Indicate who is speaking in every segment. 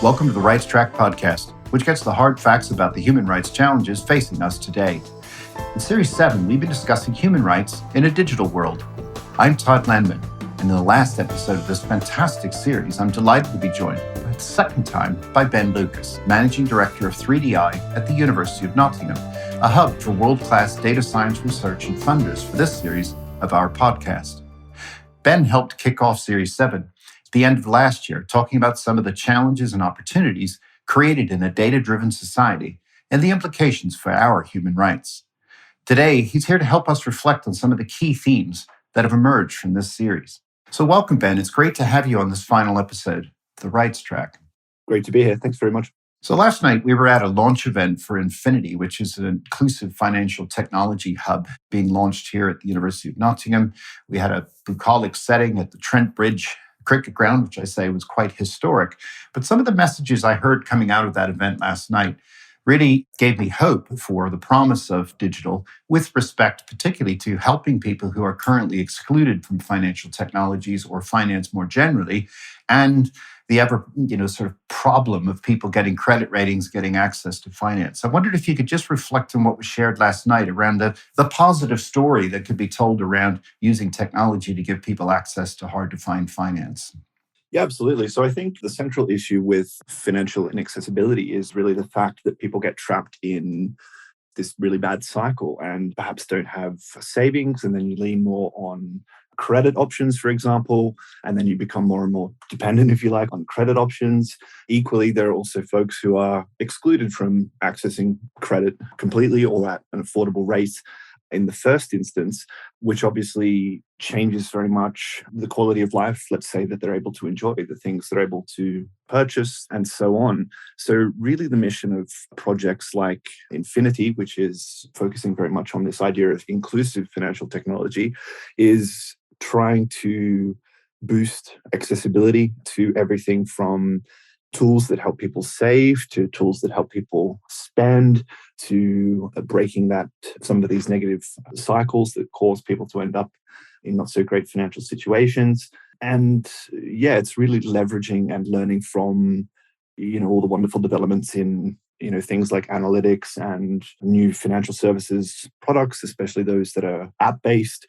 Speaker 1: Welcome to the Rights Track podcast, which gets the hard facts about the human rights challenges facing us today. In Series 7, we've been discussing human rights in a digital world. I'm Todd Landman, and in the last episode of this fantastic series, I'm delighted to be joined for the second time by Ben Lucas, Managing Director of 3DI at the University of Nottingham, a hub for world-class data science research and funders for this series of our podcast. Ben helped kick off Series 7 at the end of last year, talking about some of the challenges and opportunities created in a data-driven society and the implications for our human rights. Today, he's here to help us reflect on some of the key themes that have emerged from this series. So welcome, Ben. It's great to have you on this final episode of the Rights Track.
Speaker 2: Great to be here. Thanks very much.
Speaker 1: So last night, we were at a launch event for Infinity, which is an inclusive financial technology hub being launched here at the University of Nottingham. We had a bucolic setting at the Trent Bridge cricket ground, which I say was quite historic. But some of the messages I heard coming out of that event last night really gave me hope for the promise of digital with respect particularly to helping people who are currently excluded from financial technologies or finance more generally, and the ever, sort of problem of people getting credit ratings, getting access to finance. I wondered if you could just reflect on what was shared last night around the positive story that could be told around using technology to give people access to hard-to-find finance.
Speaker 2: Yeah, absolutely. So I think the central issue with financial inaccessibility is really the fact that people get trapped in this really bad cycle and perhaps don't have savings, and then you lean more on credit options, for example, and then you become more and more dependent, if you like, on credit options. Equally, there are also folks who are excluded from accessing credit completely or at an affordable rate in the first instance, which obviously changes very much the quality of life, let's say, that they're able to enjoy, the things they're able to purchase, and so on. So really the mission of projects like Infinity, which is focusing very much on this idea of inclusive financial technology, is trying to boost accessibility to everything from tools that help people save, to tools that help people spend, to breaking some of these negative cycles that cause people to end up in not so great financial situations. And yeah, it's really leveraging and learning from, all the wonderful developments in, things like analytics and new financial services products, especially those that are app-based,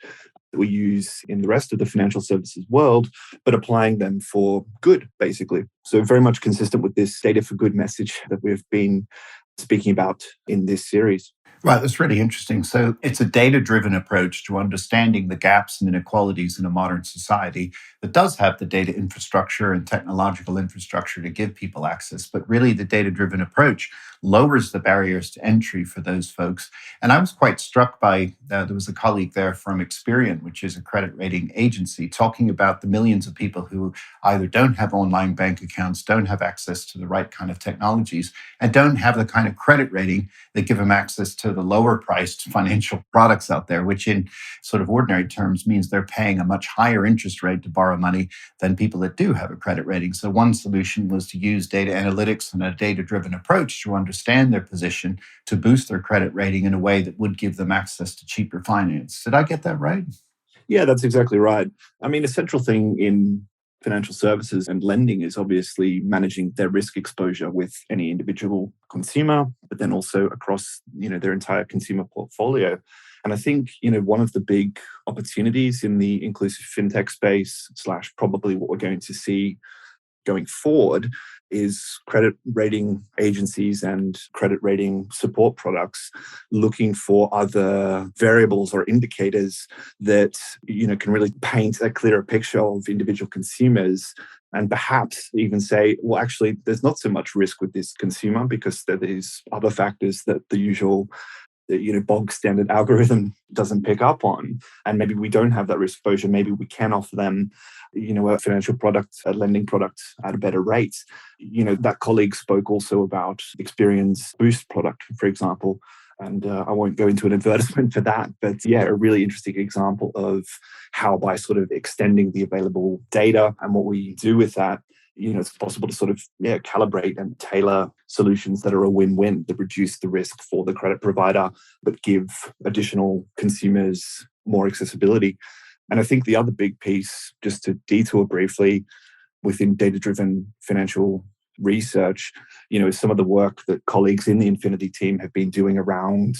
Speaker 2: that we use in the rest of the financial services world, but applying them for good, basically. So very much consistent with this data for good message that we've been speaking about in this series.
Speaker 1: Right, that's really interesting. So it's a data-driven approach to understanding the gaps and inequalities in a modern society that does have the data infrastructure and technological infrastructure to give people access. But really, the data-driven approach lowers the barriers to entry for those folks. And I was quite struck by, there was a colleague there from Experian, which is a credit rating agency, talking about the millions of people who either don't have online bank accounts, don't have access to the right kind of technologies, and don't have the kind of credit rating that give them access to the lower priced financial products out there, which in sort of ordinary terms means they're paying a much higher interest rate to borrow money than people that do have a credit rating. So one solution was to use data analytics and a data-driven approach to understand their position to boost their credit rating in a way that would give them access to cheaper finance. Did I get that right?
Speaker 2: Yeah, that's exactly right. I mean, a central thing in financial services and lending is obviously managing their risk exposure with any individual consumer, but then also across, their entire consumer portfolio. And I think, one of the big opportunities in the inclusive fintech space / probably what we're going to see going forward is credit rating agencies and credit rating support products looking for other variables or indicators that, can really paint a clearer picture of individual consumers, and perhaps even say, well, actually, there's not so much risk with this consumer because there are these other factors that the usual bog standard algorithm doesn't pick up on. And maybe we don't have that risk exposure. Maybe we can offer them, a financial product, a lending product at a better rate. That colleague spoke also about Experian's Boost product, for example. And I won't go into an advertisement for that, but yeah, a really interesting example of how by sort of extending the available data and what we do with that, it's possible to sort of calibrate and tailor solutions that are a win-win, that reduce the risk for the credit provider, but give additional consumers more accessibility. And I think the other big piece, just to detour briefly, within data-driven financial research, is some of the work that colleagues in the Infinity team have been doing around,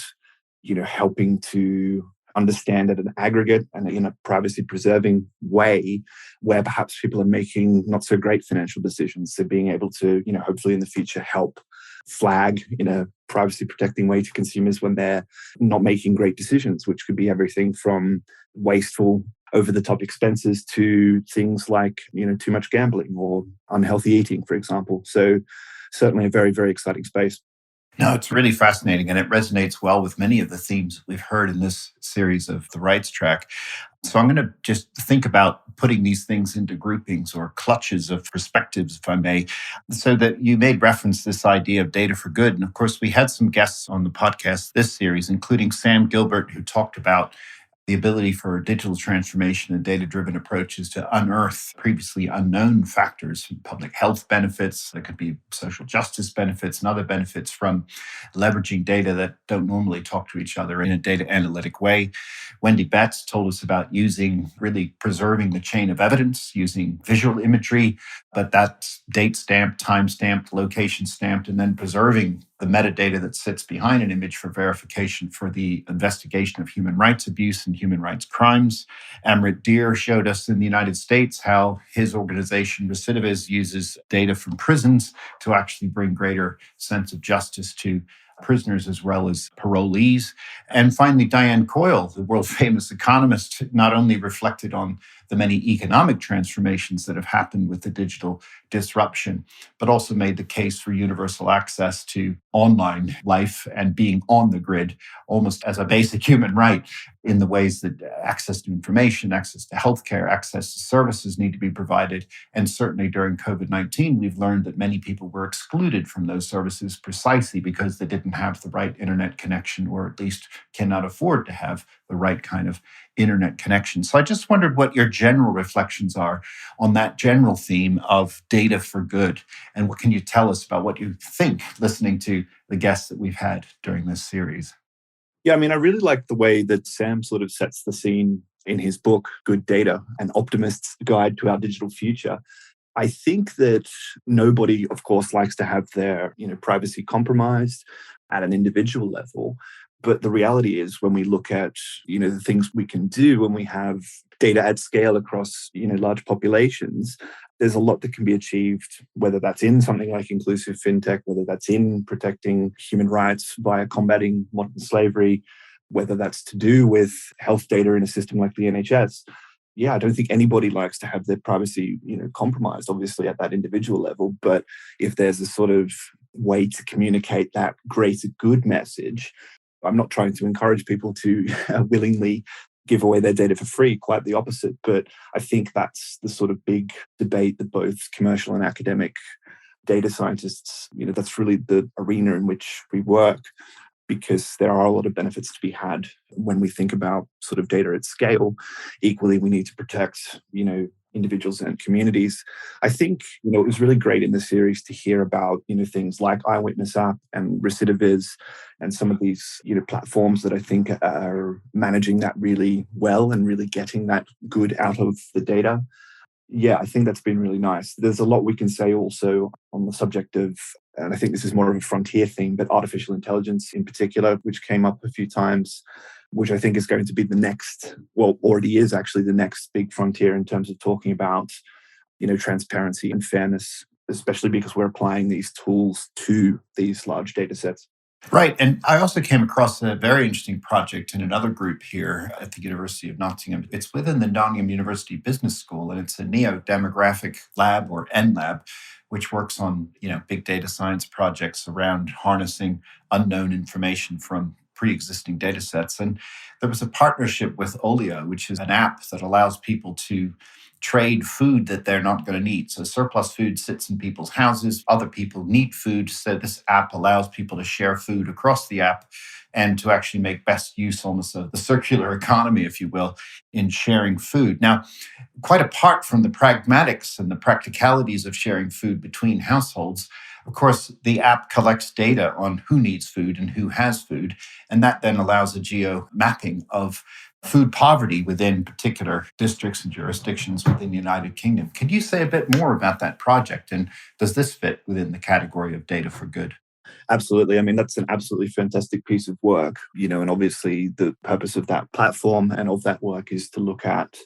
Speaker 2: helping to understand at an aggregate and in a privacy preserving way where perhaps people are making not so great financial decisions. So being able to, hopefully in the future help flag in a privacy protecting way to consumers when they're not making great decisions, which could be everything from wasteful over the top expenses to things like, too much gambling or unhealthy eating, for example. So certainly a very, very exciting space.
Speaker 1: No, it's really fascinating, and it resonates well with many of the themes we've heard in this series of the rights track. So I'm going to just think about putting these things into groupings or clutches of perspectives, if I may, so that you made reference to this idea of data for good. And of course, we had some guests on the podcast this series, including Sam Gilbert, who talked about the ability for digital transformation and data-driven approaches to unearth previously unknown factors, public health benefits, there could be social justice benefits and other benefits from leveraging data that don't normally talk to each other in a data analytic way. Wendy Betts told us about really preserving the chain of evidence, using visual imagery, but that's date stamped, time stamped, location stamped, and then preserving the metadata that sits behind an image for verification for the investigation of human rights abuse and human rights crimes. Amrit Deer showed us in the United States how his organization, Recidiviz, uses data from prisons to actually bring greater sense of justice to prisoners as well as parolees. And finally, Diane Coyle, the world famous economist, not only reflected on the many economic transformations that have happened with the digital disruption, but also made the case for universal access to online life and being on the grid almost as a basic human right in the ways that access to information, access to healthcare, access to services need to be provided. And certainly during COVID-19, we've learned that many people were excluded from those services precisely because they didn't have the right internet connection, or at least cannot afford to have the right kind of internet connection. So I just wondered what your general reflections are on that general theme of data for good. And what can you tell us about what you think listening to the guests that we've had during this series?
Speaker 2: Yeah, I really like the way that Sam sort of sets the scene in his book, Good Data, An Optimist's Guide to Our Digital Future. I think that nobody, of course, likes to have their privacy compromised at an individual level. But the reality is when we look at the things we can do when we have data at scale across large populations, there's a lot that can be achieved, whether that's in something like inclusive fintech, whether that's in protecting human rights via combating modern slavery, whether that's to do with health data in a system like the NHS. Yeah, I don't think anybody likes to have their privacy, compromised, obviously at that individual level. But if there's a sort of way to communicate that greater good message, I'm not trying to encourage people to willingly give away their data for free, quite the opposite. But I think that's the sort of big debate that both commercial and academic data scientists, that's really the arena in which we work, because there are a lot of benefits to be had when we think about sort of data at scale. Equally, we need to protect, individuals and communities. I think, it was really great in the series to hear about, things like Eyewitness App and Recidiviz and some of these, platforms that I think are managing that really well and really getting that good out of the data. Yeah, I think that's been really nice. There's a lot we can say also on the subject of, and I think this is more of a frontier theme, but artificial intelligence in particular, which came up a few times, which I think is going to be the next, well, already is actually the next big frontier in terms of talking about, transparency and fairness, especially because we're applying these tools to these large data sets.
Speaker 1: Right. And I also came across a very interesting project in another group here at the University of Nottingham. It's within the Nottingham University Business School, and it's a neo-demographic lab, or NLab, which works on, big data science projects around harnessing unknown information from pre-existing data sets. And there was a partnership with Olio, which is an app that allows people to trade food that they're not going to need. So surplus food sits in people's houses. Other people need food. So this app allows people to share food across the app and to actually make best use almost of the circular economy, if you will, in sharing food. Now, quite apart from the pragmatics and the practicalities of sharing food between households, of course, the app collects data on who needs food and who has food. And that then allows a geo mapping of food poverty within particular districts and jurisdictions within the United Kingdom. Can you say a bit more about that project? And does this fit within the category of data for good?
Speaker 2: Absolutely. I mean, that's an absolutely fantastic piece of work, and obviously the purpose of that platform and of that work is to look at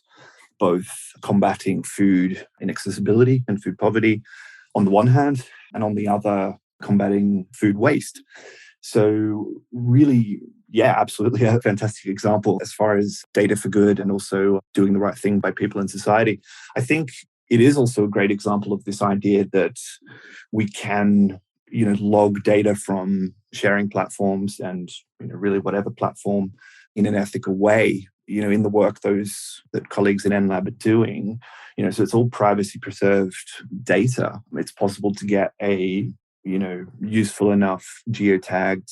Speaker 2: both combating food inaccessibility and food poverty on the one hand, and on the other, combating food waste. So, really, yeah, absolutely a fantastic example as far as data for good and also doing the right thing by people in society. I think it is also a great example of this idea that we can, log data from sharing platforms and, really whatever platform in an ethical way, in the work those that colleagues in NLab are doing, so it's all privacy preserved data. It's possible to get a, useful enough geotagged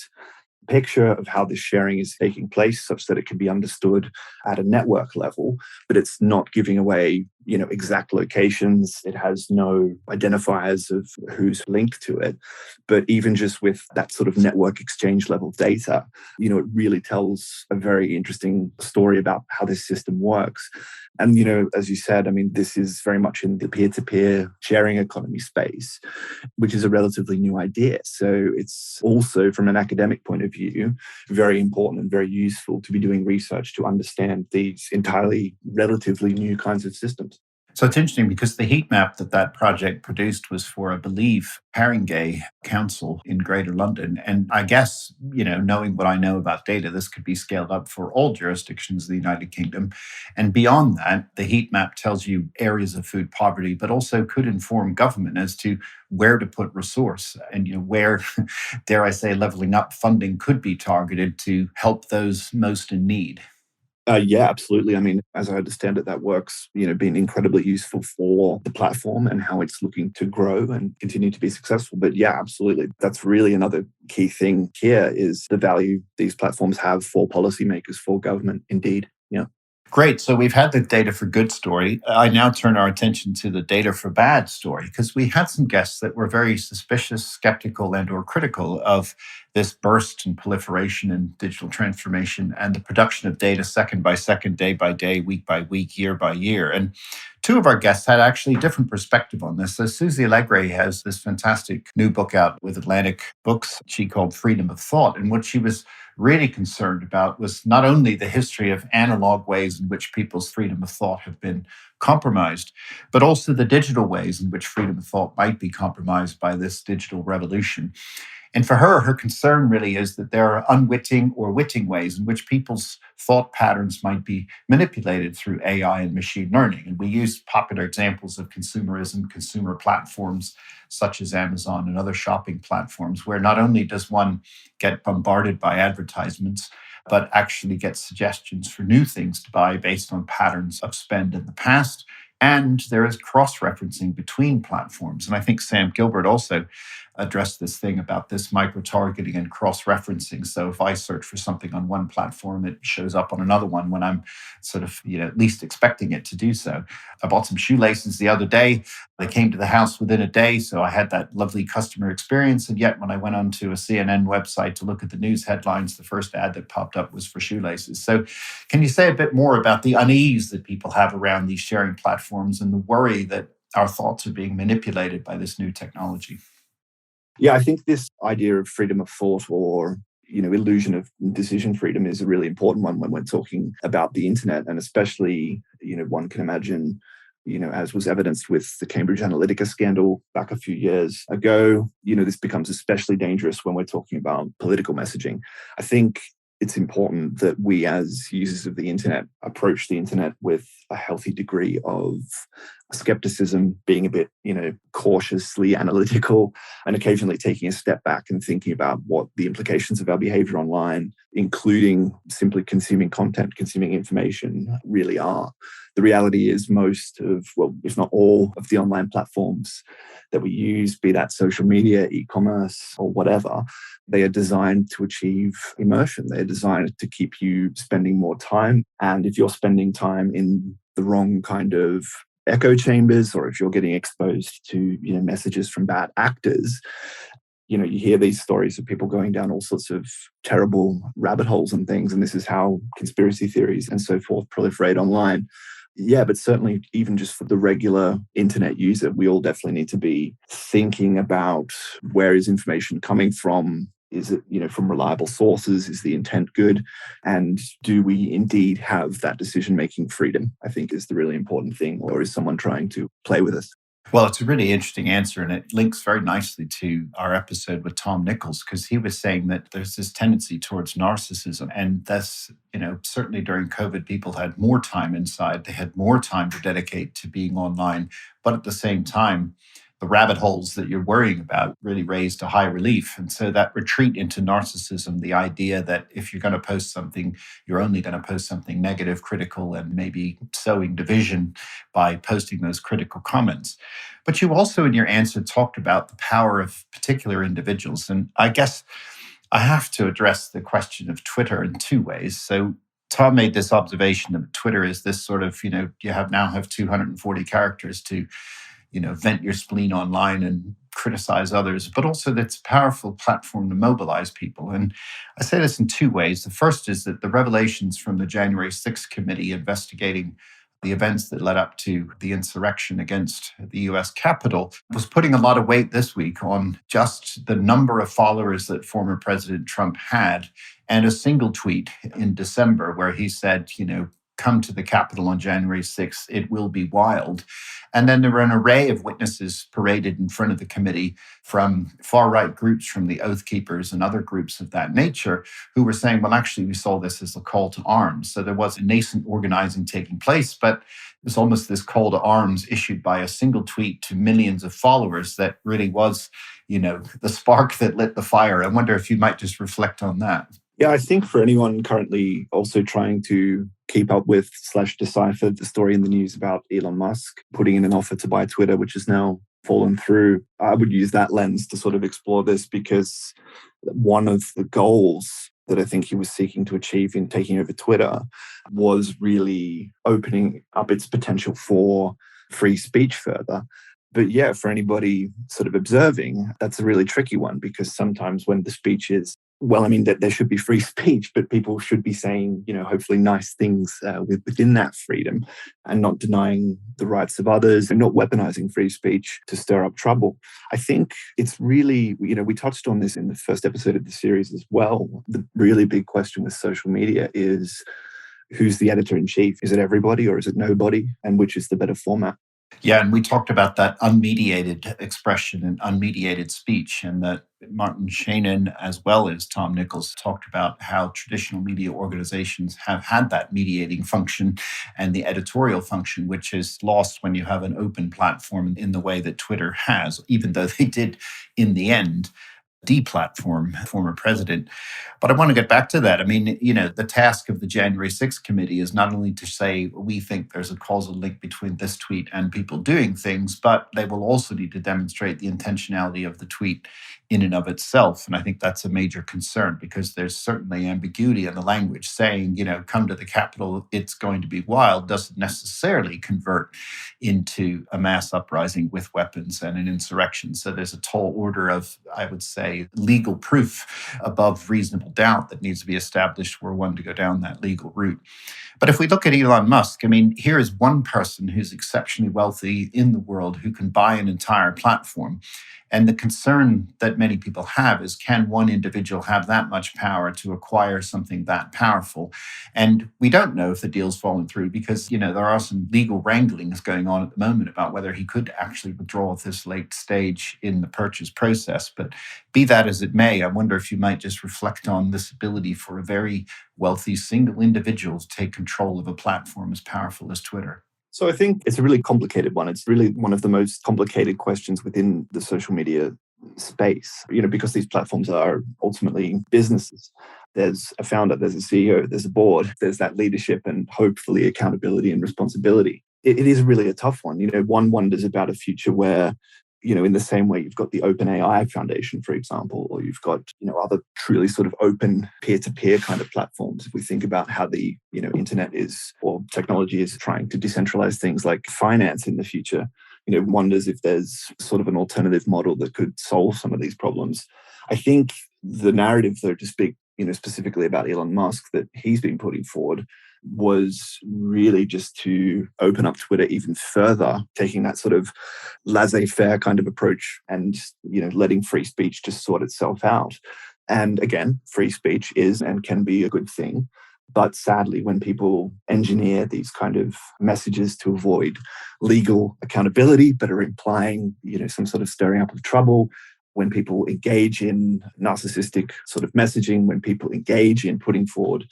Speaker 2: picture of how this sharing is taking place such that it can be understood at a network level, but it's not giving away, exact locations. It has no identifiers of who's linked to it. But even just with that sort of network exchange level data, it really tells a very interesting story about how this system works. And, as you said, I mean, this is very much in the peer-to-peer sharing economy space, which is a relatively new idea. So it's also, from an academic point of view, very important and very useful to be doing research to understand these entirely relatively new kinds of systems.
Speaker 1: So it's interesting because the heat map that project produced was for, I believe, Haringey Council in Greater London. And I guess, knowing what I know about data, this could be scaled up for all jurisdictions of the United Kingdom. And beyond that, the heat map tells you areas of food poverty, but also could inform government as to where to put resource and, where, dare I say, leveling up funding could be targeted to help those most in need.
Speaker 2: Yeah, absolutely. I mean, as I understand it, that works, being incredibly useful for the platform and how it's looking to grow and continue to be successful. But yeah, absolutely. That's really another key thing here is the value these platforms have for policymakers, for government, indeed. Yeah.
Speaker 1: Great. So we've had the data for good story. I now turn our attention to the data for bad story because we had some guests that were very suspicious, skeptical, and or critical of this burst and proliferation and digital transformation and the production of data second by second, day by day, week by week, year by year. And two of our guests had actually a different perspective on this. So Susie Allegre has this fantastic new book out with Atlantic Books she called Freedom of Thought. And what she was really concerned about was not only the history of analog ways in which people's freedom of thought have been compromised, but also the digital ways in which freedom of thought might be compromised by this digital revolution. And for her, her concern really is that there are unwitting or witting ways in which people's thought patterns might be manipulated through AI and machine learning. And we use popular examples of consumerism, consumer platforms such as Amazon and other shopping platforms, where not only does one get bombarded by advertisements, but actually get suggestions for new things to buy based on patterns of spend in the past. And there is cross referencing between platforms. And I think Sam Gilbert also addressed this thing about this micro targeting and cross referencing. So if I search for something on one platform, it shows up on another one when I'm sort of, least expecting it to do so. I bought some shoelaces the other day. They came to the house within a day. So I had that lovely customer experience. And yet when I went onto a CNN website to look at the news headlines, the first ad that popped up was for shoelaces. So can you say a bit more about the unease that people have around these sharing platforms and the worry that our thoughts are being manipulated by this new technology?
Speaker 2: Yeah, I think this idea of freedom of thought or illusion of decision freedom is a really important one when we're talking about the internet. And especially, one can imagine, as was evidenced with the Cambridge Analytica scandal back a few years ago, this becomes especially dangerous when we're talking about political messaging. I think it's important that we as users of the internet approach the internet with a healthy degree of skepticism, being a bit, cautiously analytical, and occasionally taking a step back and thinking about what the implications of our behavior online, including simply consuming content, consuming information, really are. The reality is most of, well, if not all of the online platforms that we use, be that social media, e-commerce, or whatever, they are designed to achieve immersion. They are designed to keep you spending more time. And if you're spending time in the wrong kind of echo chambers, or if you're getting exposed to messages from bad actors, You hear these stories of people going down all sorts of terrible rabbit holes and things, and this is how conspiracy theories and so forth proliferate online. Yeah, but certainly even just for the regular internet user, we all definitely need to be thinking about where is information coming from? Is it, from reliable sources? Is the intent good? And do we indeed have that decision-making freedom? I think is the really important thing. Or is someone trying to play with us?
Speaker 1: Well, it's a really interesting answer, and it links very nicely to our episode with Tom Nichols, because he was saying that there's this tendency towards narcissism. And that's, certainly during COVID, people had more time inside. They had more time to dedicate to being online. But at the same time, the rabbit holes that you're worrying about really raised to high relief. And so that retreat into narcissism, the idea that if you're going to post something, you're only going to post something negative, critical, and maybe sowing division by posting those critical comments. But you also, in your answer, talked about the power of particular individuals. And I guess I have to address the question of Twitter in two ways. So Tom made this observation that Twitter is this sort of, you now have 240 characters to vent your spleen online and criticize others, but also that's a powerful platform to mobilize people. And I say this in two ways. The first is that the revelations from the January 6th committee investigating the events that led up to the insurrection against the US Capitol was putting a lot of weight this week on just the number of followers that former President Trump had, and a single tweet in December where he said, come to the Capitol on January 6th, it will be wild. And then there were an array of witnesses paraded in front of the committee from far-right groups, from the Oath Keepers and other groups of that nature, who were saying, well, actually, we saw this as a call to arms. So there was a nascent organizing taking place, but it was almost this call to arms issued by a single tweet to millions of followers that really was, the spark that lit the fire. I wonder if you might just reflect on that.
Speaker 2: Yeah, I think for anyone currently also trying to keep up with / decipher the story in the news about Elon Musk putting in an offer to buy Twitter, which has now fallen through, I would use that lens to sort of explore this, because one of the goals that I think he was seeking to achieve in taking over Twitter was really opening up its potential for free speech further. But yeah, for anybody sort of observing, that's a really tricky one, because sometimes when the speech is, that there should be free speech, but people should be saying, hopefully nice things within that freedom, and not denying the rights of others and not weaponizing free speech to stir up trouble. I think it's really, we touched on this in the first episode of the series as well. The really big question with social media is, who's the editor-in-chief? Is it everybody or is it nobody? And which is the better format?
Speaker 1: Yeah, and we talked about that unmediated expression and unmediated speech, and that Martin Shannon, as well as Tom Nichols, talked about how traditional media organizations have had that mediating function and the editorial function, which is lost when you have an open platform in the way that Twitter has, even though they did, in the end, deplatform former president. But I want to get back to that. The task of the January 6th committee is not only to say we think there's a causal link between this tweet and people doing things, but they will also need to demonstrate the intentionality of the tweet in and of itself. And I think that's a major concern, because there's certainly ambiguity in the language. Saying, come to the Capitol, it's going to be wild, doesn't necessarily convert into a mass uprising with weapons and an insurrection. So there's a tall order of, I would say, legal proof above reasonable doubt that needs to be established were one to go down that legal route. But if we look at Elon Musk, here is one person who's exceptionally wealthy in the world who can buy an entire platform. And the concern that many people have is, can one individual have that much power to acquire something that powerful? And we don't know if the deal's fallen through, because, there are some legal wranglings going on at the moment about whether he could actually withdraw at this late stage in the purchase process. But be that as it may, I wonder if you might just reflect on this ability for a very wealthy single individual to take control of a platform as powerful as Twitter.
Speaker 2: So I think it's a really complicated one. It's really one of the most complicated questions within the social media space, because these platforms are ultimately businesses. There's a founder, there's a CEO, there's a board, there's that leadership and hopefully accountability and responsibility. It is really a tough one. One wonders about a future where, in the same way you've got the OpenAI Foundation, for example, or you've got, other truly sort of open peer-to-peer kind of platforms. If we think about how the, internet is, or technology is trying to decentralize things like finance in the future, wonders if there's sort of an alternative model that could solve some of these problems. I think the narrative, though, to speak, specifically about Elon Musk that he's been putting forward was really just to open up Twitter even further, taking that sort of laissez-faire kind of approach and, letting free speech just sort itself out. And again, free speech is and can be a good thing. But sadly, when people engineer these kind of messages to avoid legal accountability, but are implying, some sort of stirring up of trouble, when people engage in narcissistic sort of messaging, when people engage in putting forward,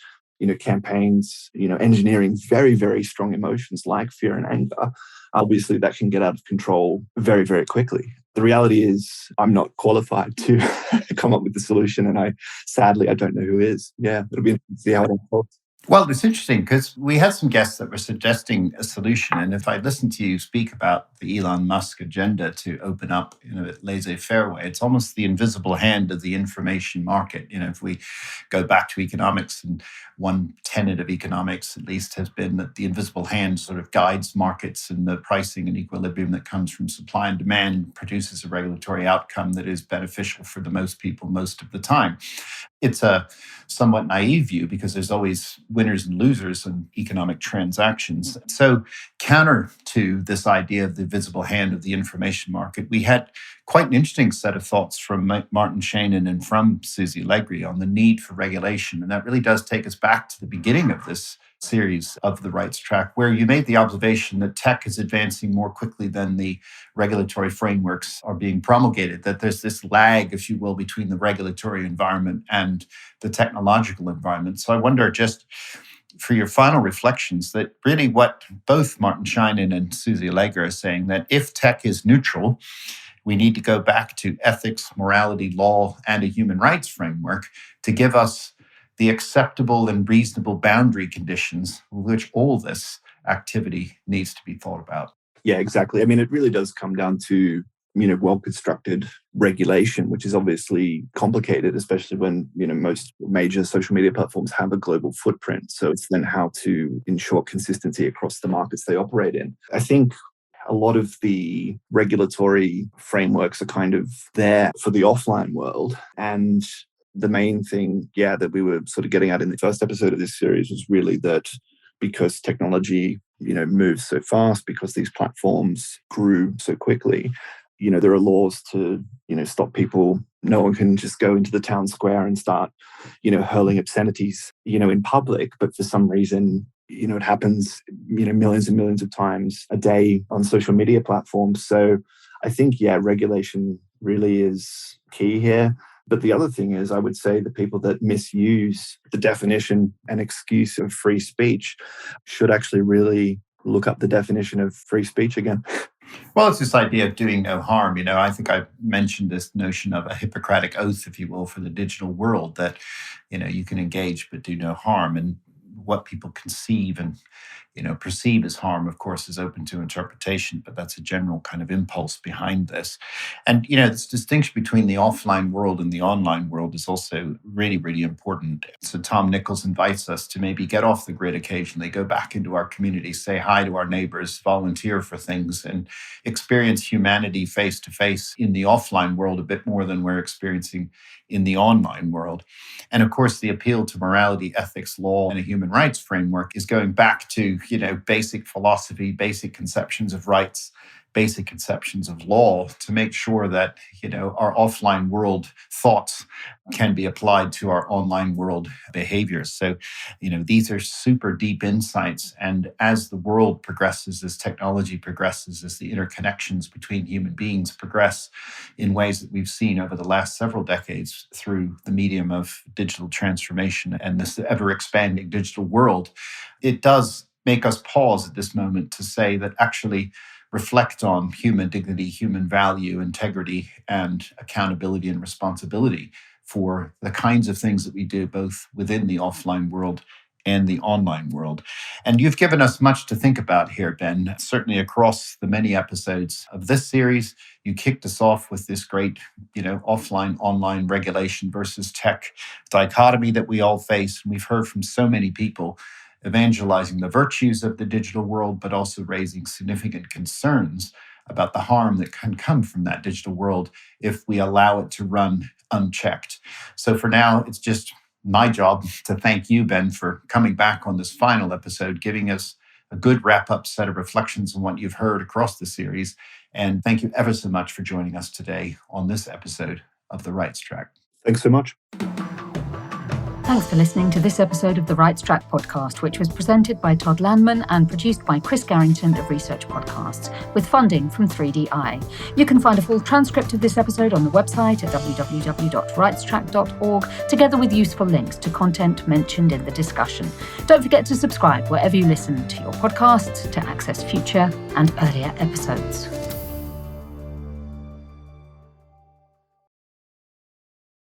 Speaker 2: campaigns, engineering very, very strong emotions like fear and anger, obviously that can get out of control very, very quickly. The reality is I'm not qualified to come up with the solution, and I don't know who is. Yeah, it'll be interesting to see how it unfolds.
Speaker 1: Well, it's interesting because we had some guests that were suggesting a solution. And if I listen to you speak about the Elon Musk agenda to open up in a laissez-faire way, it's almost the invisible hand of the information market. If we go back to economics, and one tenet of economics at least has been that the invisible hand sort of guides markets, and the pricing and equilibrium that comes from supply and demand produces a regulatory outcome that is beneficial for the most people most of the time. It's a somewhat naive view because there's always winners and losers in economic transactions. So, counter to this idea of the visible hand of the information market, we had quite an interesting set of thoughts from Martin Shannon and from Susie Legri on the need for regulation. And that really does take us back to the beginning of this series of The Rights Track, where you made the observation that tech is advancing more quickly than the regulatory frameworks are being promulgated, that there's this lag, if you will, between the regulatory environment and the technological environment. So I wonder, just for your final reflections, that really what both Martin Shannon and Susie Legri are saying, that if tech is neutral, we need to go back to ethics, morality, law, and a human rights framework to give us the acceptable and reasonable boundary conditions with which all this activity needs to be thought about.
Speaker 2: Yeah, exactly. I mean, it really does come down to, well-constructed regulation, which is obviously complicated, especially when, most major social media platforms have a global footprint. So it's then how to ensure consistency across the markets they operate in. I think a lot of the regulatory frameworks are kind of there for the offline world. And the main thing, that we were sort of getting at in the first episode of this series was really that because technology, moves so fast, because these platforms grew so quickly, there are laws to, stop people. No one can just go into the town square and start, hurling obscenities, in public. But for some reason, it happens, millions and millions of times a day on social media platforms. So I think, regulation really is key here. But the other thing is, I would say the people that misuse the definition and excuse of free speech should actually really look up the definition of free speech again.
Speaker 1: Well, it's this idea of doing no harm. I think I mentioned this notion of a Hippocratic oath, if you will, for the digital world, that, you can engage but do no harm. And what people conceive and perceive as harm, of course, is open to interpretation, but that's a general kind of impulse behind this. And, this distinction between the offline world and the online world is also really, really important. So Tom Nichols invites us to maybe get off the grid occasionally, go back into our community, say hi to our neighbors, volunteer for things, and experience humanity face to face in the offline world a bit more than we're experiencing in the online world. And of course, the appeal to morality, ethics, law, and a human rights framework is going back to, basic philosophy, basic conceptions of rights, basic conceptions of law, to make sure that, our offline world thoughts can be applied to our online world behaviors. So, these are super deep insights. And as the world progresses, as technology progresses, as the interconnections between human beings progress in ways that we've seen over the last several decades through the medium of digital transformation and this ever expanding digital world, it does make us pause at this moment to say that actually reflect on human dignity, human value, integrity, and accountability and responsibility for the kinds of things that we do both within the offline world and the online world. And you've given us much to think about here, Ben. Certainly across the many episodes of this series, you kicked us off with this great, offline, online regulation versus tech dichotomy that we all face. And we've heard from so many people evangelizing the virtues of the digital world, but also raising significant concerns about the harm that can come from that digital world if we allow it to run unchecked. So for now, it's just my job to thank you, Ben, for coming back on this final episode, giving us a good wrap-up set of reflections on what you've heard across the series. And thank you ever so much for joining us today on this episode of The Rights Track.
Speaker 2: Thanks so much.
Speaker 3: Thanks for listening to this episode of the Rights Track podcast, which was presented by Todd Landman and produced by Chris Garrington of Research Podcasts, with funding from 3DI. You can find a full transcript of this episode on the website at www.rightstrack.org, together with useful links to content mentioned in the discussion. Don't forget to subscribe wherever you listen to your podcasts to access future and earlier episodes.